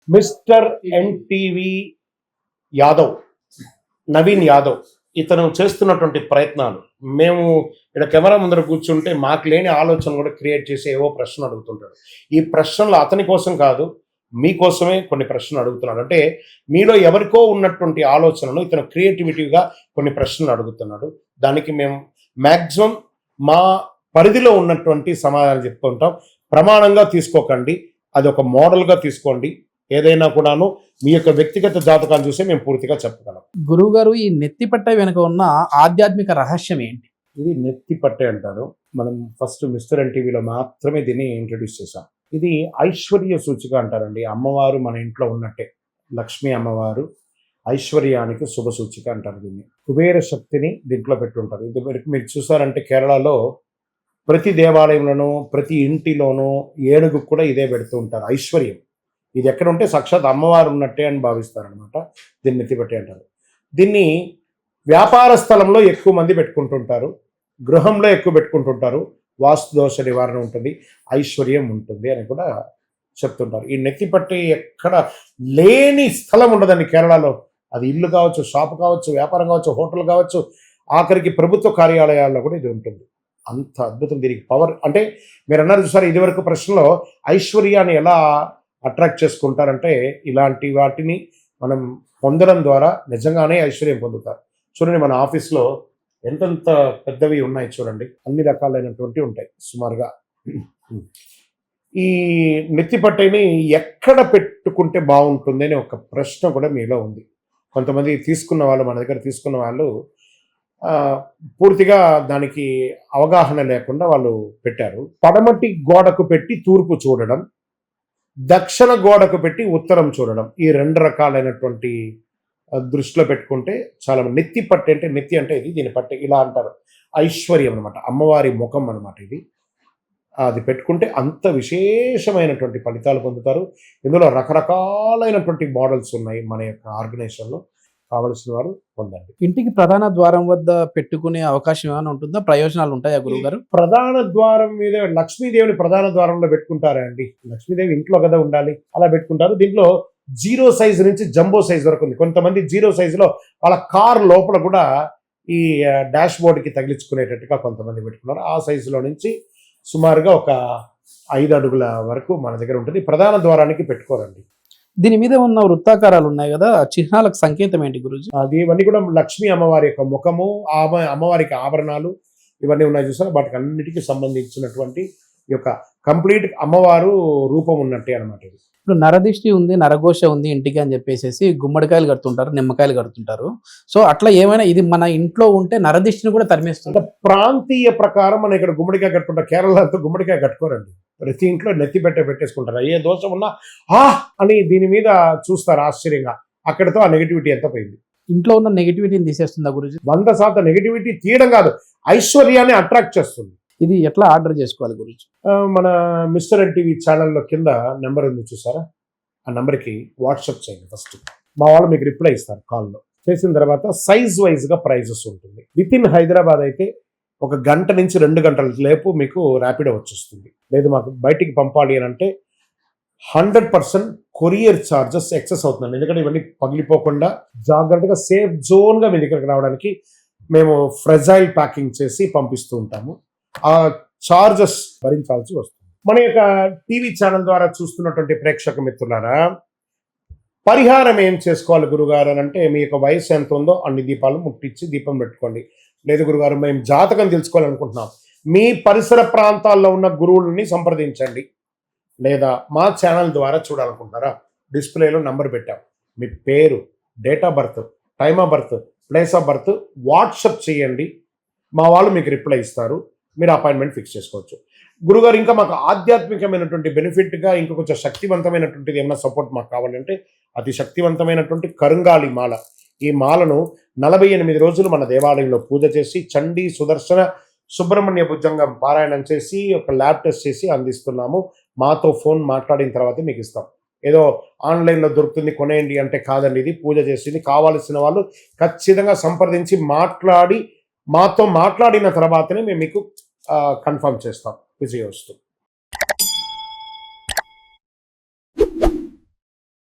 Mister NTV Yadav, Naveen Yadav, ఇతను చేస్తున్నటువంటి ప్రయత్నాలు మేము ఇక్కడ కెమెరా ముందర కూర్చుంటే మాకు లేని ఆలోచన కూడా క్రియేట్ చేసి ఏవో ప్రశ్నలు అడుగుతుంటాడు. ఈ ప్రశ్నలు అతని కోసం కాదు, మీకోసమే కొన్ని ప్రశ్నలు అడుగుతున్నాడు. అంటే మీలో ఎవరికో ఉన్నటువంటి ఆలోచనను ఇతను క్రియేటివిటీగా కొన్ని ప్రశ్నలు అడుగుతున్నాడు. దానికి మేము మ్యాక్సిమం మా పరిధిలో ఉన్నటువంటి సమాధానం చెప్తుంటాం. ప్రమాణంగా తీసుకోకండి, అది ఒక మోడల్గా తీసుకోండి. ఏదైనా కూడాను మీ యొక్క వ్యక్తిగత జాతకాలు చూసే మేము పూర్తిగా చెప్పగలం. గురువు గారు, ఈ నెత్తి పట్ట వెనుక ఉన్న ఆధ్యాత్మిక రహస్యం ఏంటి? ఇది నెత్తి పట్టే అంటారు. మనం ఫస్ట్ మిస్టర్ ఎన్టీవీలో మాత్రమే దీన్ని ఇంట్రడ్యూస్ చేశాం. ఇది ఐశ్వర్య సూచిక అంటారండి. అమ్మవారు మన ఇంట్లో ఉన్నట్టే, లక్ష్మీ అమ్మవారు ఐశ్వర్యానికి శుభ సూచిక అంటారు దీన్ని. కుబేర శక్తిని దీంట్లో పెట్టుంటారు. ఇది మీరు చూసారంటే కేరళలో ప్రతి దేవాలయంలోనూ ప్రతి ఇంటిలోనూ ఏనుగు కూడా ఇదే పెడుతూ ఉంటారు. ఐశ్వర్యం ఇది ఎక్కడ ఉంటే సాక్షాత్ అమ్మవారు ఉన్నట్టే అని భావిస్తారనమాట. దీన్ని నెత్తిపట్టి అంటారు. దీన్ని వ్యాపార స్థలంలో ఎక్కువ మంది పెట్టుకుంటుంటారు, గృహంలో ఎక్కువ పెట్టుకుంటుంటారు. వాస్తు దోష నివారణ ఉంటుంది, ఐశ్వర్యం ఉంటుంది అని కూడా చెప్తుంటారు. ఈ నెత్తిపట్టి ఎక్కడ లేని స్థలం ఉండదండి కేరళలో. అది ఇల్లు కావచ్చు, షాప్ కావచ్చు, వ్యాపారం కావచ్చు, హోటల్ కావచ్చు, ఆఖరికి ప్రభుత్వ కార్యాలయాల్లో కూడా ఇది ఉంటుంది. అంత అద్భుతం దీనికి పవర్. అంటే మీరు అన్నారు చూసారు ఇదివరకు ప్రశ్నలో, ఐశ్వర్యాన్ని ఎలా అట్రాక్ట్ చేసుకుంటారంటే ఇలాంటి వాటిని మనం పొందడం ద్వారా నిజంగానే ఐశ్వర్యం పొందుతారు. చూడండి, మన ఆఫీస్లో ఎంతెంత పెద్దవి ఉన్నాయి చూడండి, అన్ని రకాలైనటువంటి ఉంటాయి సుమారుగా. ఈ నెత్తిపట్టెని ఎక్కడ పెట్టుకుంటే బాగుంటుంది అని ఒక ప్రశ్న కూడా మీలో ఉంది. కొంతమంది తీసుకున్న వాళ్ళు, మన దగ్గర తీసుకున్న వాళ్ళు పూర్తిగా దానికి అవగాహన లేకుండా వాళ్ళు పెట్టారు. పడమటి గోడకు పెట్టి తూర్పు చూడడం, దక్షిణ గోడకు పెట్టి ఉత్తరం చూడడం, ఈ రెండు రకాలైనటువంటి దృష్టిలో పెట్టుకుంటే చాలా. నెత్తి పట్టె అంటే, నెత్తి అంటే ఇది, దీని పట్టె ఇలా అంటారు, ఐశ్వర్యం అనమాట, అమ్మవారి ముఖం అనమాట ఇది. అది పెట్టుకుంటే అంత విశేషమైనటువంటి ఫలితాలు పొందుతారు. ఇందులో రకరకాలైనటువంటి మోడల్స్ ఉన్నాయి మన యొక్క ఆర్గనైజేషన్లో. కావలసిన వారు పొందండి. ఇంటికి ప్రధాన ద్వారం వద్ద పెట్టుకునే అవకాశం ఏమైనా ఉంటుందా? ప్రయోజనాలు ఉంటాయా గురువు గారు? ప్రధాన ద్వారం మీద లక్ష్మీదేవిని ప్రధాన ద్వారంలో పెట్టుకుంటారా అండి? లక్ష్మీదేవి ఇంట్లో కదా ఉండాలి, అలా పెట్టుకుంటారు. దీంట్లో 0 సైజ్ నుంచి జంబో సైజ్ వరకు ఉంది. కొంతమంది 0 సైజులో వాళ్ళ కార్ లోపల కూడా ఈ డాష్ బోర్డ్కి తగిలించుకునేటట్టుగా కొంతమంది పెట్టుకున్నారు. ఆ సైజులో నుంచి సుమారుగా ఒక 5 అడుగుల వరకు మన దగ్గర ఉంటుంది. ప్రధాన ద్వారానికి పెట్టుకోరండి. దీని మీద ఉన్న వృత్తాకారాలు ఉన్నాయి కదా, చిహ్నాలకు సంకేతం ఏంటి గురుజీ? అది ఇవన్నీ కూడా లక్ష్మీ అమ్మవారి యొక్క ముఖము, అమ్మవారికి ఆభరణాలు ఇవన్నీ ఉన్నాయి చూసారా, వాటికి అన్నిటికీ సంబంధించినటువంటి ఈ యొక్క కంప్లీట్ అమ్మవారు రూపం ఉన్నట్టే అనమాట. ఇది ఇప్పుడు నరదిష్టి ఉంది, నరఘోష ఉంది ఇంటికి అని చెప్పేసి గుమ్మడికాయలు కడుతుంటారు, నిమ్మకాయలు కడుతుంటారు. సో అట్లా ఏమైనా ఇది మన ఇంట్లో ఉంటే నరదిష్టిని కూడా తరిమేస్తుంది. ప్రాంతీయ ప్రకారం మనం ఇక్కడ గుమ్మడికాయ కట్టుకుంటాం, కేరళతో గుమ్మడికాయ కట్టుకోరండి. ప్రతి ఇంట్లో నెత్తి పెట్టేసుకుంటారు. ఏ దోషం ఉన్నా అని దీని మీద చూస్తారు ఆశ్చర్యంగా. అక్కడితో ఆ నెగిటివిటీ ఎంత పోయింది. ఇంట్లో ఉన్న నెగిటివిటీని తీసేస్తుందా గురుజీ? 100% నెగిటివిటీ తీయడం కాదు, ఐశ్వర్యాన్ని అట్రాక్ట్ చేస్తుంది. ఇది ఎట్లా ఆర్డర్ చేసుకోవాలి గురుజీ? మన మిస్టర్ ఎన్టీవీ ఛానల్లో కింద నెంబర్ ఉంది చూసారా, ఆ నెంబర్కి వాట్సాప్ చేయండి. ఫస్ట్ మా వాళ్ళు మీకు రిప్లై ఇస్తారు కాల్లో. చేసిన తర్వాత సైజ్ వైజ్గా ప్రైజెస్ ఉంటుంది. విత్ ఇన్ హైదరాబాద్ అయితే 1 గంట నుంచి 2 గంటల లేపు మీకు ర్యాపిడో వచ్చేస్తుంది. లేదు మాకు బయటికి పంపాలి అని అంటే 100% కొరియర్ ఛార్జెస్ ఎక్సెస్ అవుతుందండి. ఎందుకంటే ఇవన్నీ పగిలిపోకుండా జాగ్రత్తగా సేఫ్ జోన్గా మీ దగ్గరకు రావడానికి మేము ఫ్రెజైల్ ప్యాకింగ్ చేసి పంపిస్తూ ఉంటాము. ఆ ఛార్జెస్ భరించాల్సి వస్తుంది. మన యొక్క టీవీ ఛానల్ ద్వారా చూస్తున్నటువంటి ప్రేక్షక మిత్రులారా, పరిహారం ఏం చేసుకోవాలి గురుగారు అని అంటే, మీ యొక్క వయసు ఎంత ఉందో అన్ని దీపాలు ముట్టించి దీపం పెట్టుకోండి. లేదు గురుగారు మేము జాతకం తెలుసుకోవాలనుకుంటున్నాం, మీ పరిసర ప్రాంతాల్లో ఉన్న గురువులని సంప్రదించండి. లేదా మా ఛానల్ ద్వారా చూడాలనుకుంటున్నారా, డిస్ప్లేలో నంబర్ పెట్టాం. మీ పేరు, date of birth, time of birth, place of birth WhatsApp చేయండి. మా వాళ్ళు మీకు రిప్లై ఇస్తారు. మీరు అపాయింట్మెంట్ ఫిక్స్ చేసుకోవచ్చు. గురుగారు ఇంకా మాకు ఆధ్యాత్మికమైనటువంటి బెనిఫిట్గా ఇంకా కొంచెం శక్తివంతమైనటువంటిది ఏమైనా సపోర్ట్ మాకు కావాలంటే, అతి శక్తివంతమైనటువంటి కరుంగాలి మాల, ఈ మాలను 48 రోజులు మన దేవాలయంలో పూజ చేసి చండీ సుదర్శన సుబ్రహ్మణ్య భుజంగం పారాయణం చేసి ఒక ల్యాబ్ టెస్ట్ చేసి అందిస్తున్నాము. మాతో ఫోన్ మాట్లాడిన తర్వాత మీకు ఇస్తాం. ఏదో ఆన్లైన్లో దొరుకుతుంది కొనేయండి అంటే కాదండి, ఇది పూజ చేసింది. కావాల్సిన వాళ్ళు ఖచ్చితంగా సంప్రదించి మాతో మాట్లాడిన తర్వాతనే మేము మీకు కన్ఫర్మ్ చేస్తాం. విజయవస్తు.